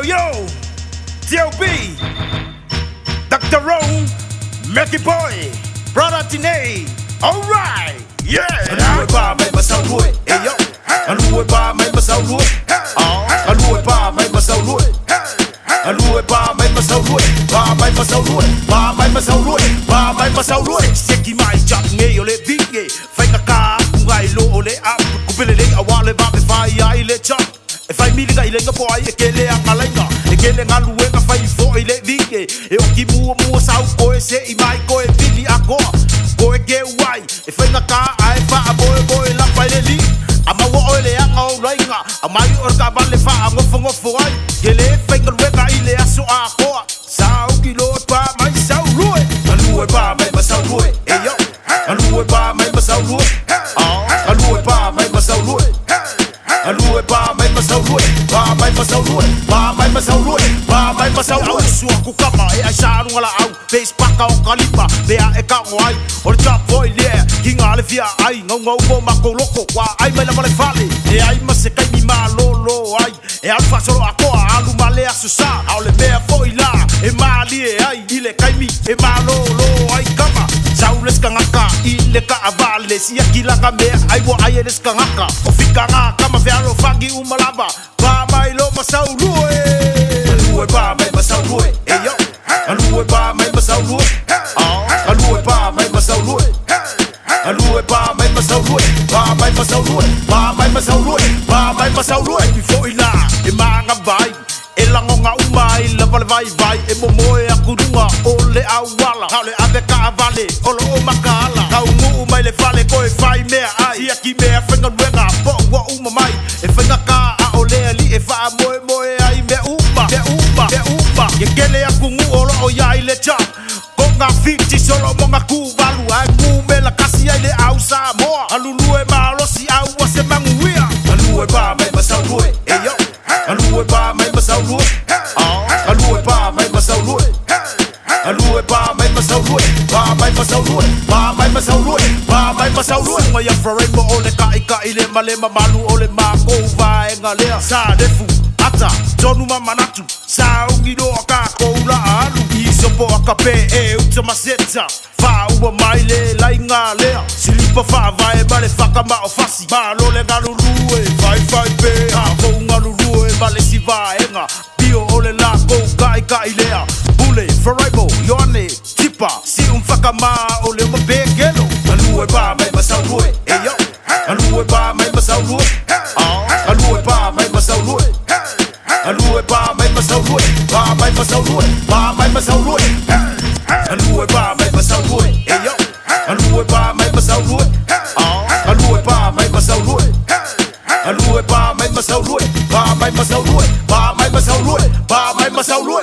yo, T.O.B, Dr. Rome, Mickey Boy, Brother Tine, alright, yeah. Anh nuôi ba mày mà sao nuôi, ê yo. Anh nuôi ba mày mà sao nuôi, anh nuôi ba mày mà sao nuôi, anh nuôi ba mày mà sao nuôi, ba mày mà sao nuôi, ba mày mà sao nuôi, ba mày mà sao nuôi. Seki mai chap nge ole vinge, fenga ka kungai lo ole ap, kupelele awale ba be fai ai le chap. E fai mili ga ile nga boy e kele angalenga, e kele ngaluwe nga fai fo ile vinge, e oki mua sau ko e se i mai ko e vili ako, ko e ke wai, e fenga ka ai fa boy la fai le li. Ama wo ole anga o lainga, ama yu orka vale fa ngofo ai, kele fenga luega ile aso ako, sau kilo pa mai sau lue. Anh nuôi ba mày mà sao nuôi, ê yo. Anh nuôi ba mày mà sao nuôi, anh nuôi ba mày mà sao nuôi, anh nuôi ba mày mà sao nuôi, ba mày mà sao nuôi, ba mày mà sao nuôi, ba mày mà sao nuôi. Sua ku kama e ai sa ngala au, face paka o kalipa, be a e ka ngoi, o le top boy le, kinga le fia ai, ngau mo mako loko kwa ai mai la male fale, e ai ma se kai mi ma lo ai, e alfa solo ako alu male aso sa, au le mea foi la, e mali e ai, ile kai mi, e ma lo ai kama, saules kangaka, ile ka avale, si akila ka mea, ai wo ai eles kangaka, o fika nga kama fiaro fangi umalaba, ba mai lo masau rue. Anh nuôi ba mày mà sao nuôi, ê yo. Anh nuôi ba mày mà sao nuôi, anh nuôi ba mày mà sao nuôi, anh nuôi ba mày mà sao nuôi, ba mày mà sao nuôi, ba mày mà sao nuôi, ba mày mà sao nuôi. Before ila, e mga vai, e lango nga umai, la vale vai, e momoe a kurunga, ole a wala, haole ave ka vale, olo o makala, kau ngu umai le vale, ko e fai mea ai, ia ki mea whenga ruenga, po ua umamai, e whenga ka a ole ali, e wha moe ai, me uma, ye kele a kungu olo o ia ile cha, ko ngā fiti solo mo ngā kuwalu, ai ngu me la kasi ai le au sa moa, alulu e malosi au a se manguia. Anh nuôi ba mày mà sao nuôi, ê yo. Anh nuôi ba mày mà sao nuôi, anh nuôi ba mày mà sao nuôi, anh nuôi ba mày mà sao nuôi, ba mày mà sao nuôi, ba mày mà sao nuôi, ba mày mà sao nuôi. Sunga ya Ferrari mo ole ka ile malema malu ole mako vai ngalea sa defu ata tonu manatu sa ungido ka koula alu isopo akape e utama seta fa uwa maile la ingalea silipa fa vai bale faka ma ofasi ba lo le galurue vai pe ha ko ngalurue bale si vai nga bio ole la ko ka ilea bule Ferrari yone tipa si faka ma ole mo begelo. Anh nuôi ba mày mà sao nuôi, ê yo. Anh nuôi ba mày mà sao nuôi, anh nuôi ba mày mà sao nuôi, anh nuôi ba mày mà sao nuôi, ba mày mà sao nuôi, ba mày mà sao nuôi. Anh nuôi ba mày mà sao nuôi, ê yo. Anh nuôi ba mày mà sao nuôi, anh nuôi ba mày mà sao nuôi, anh nuôi ba mày mà sao nuôi, ba mày mà sao nuôi, ba mày mà sao nuôi, ba mày mà sao nuôi.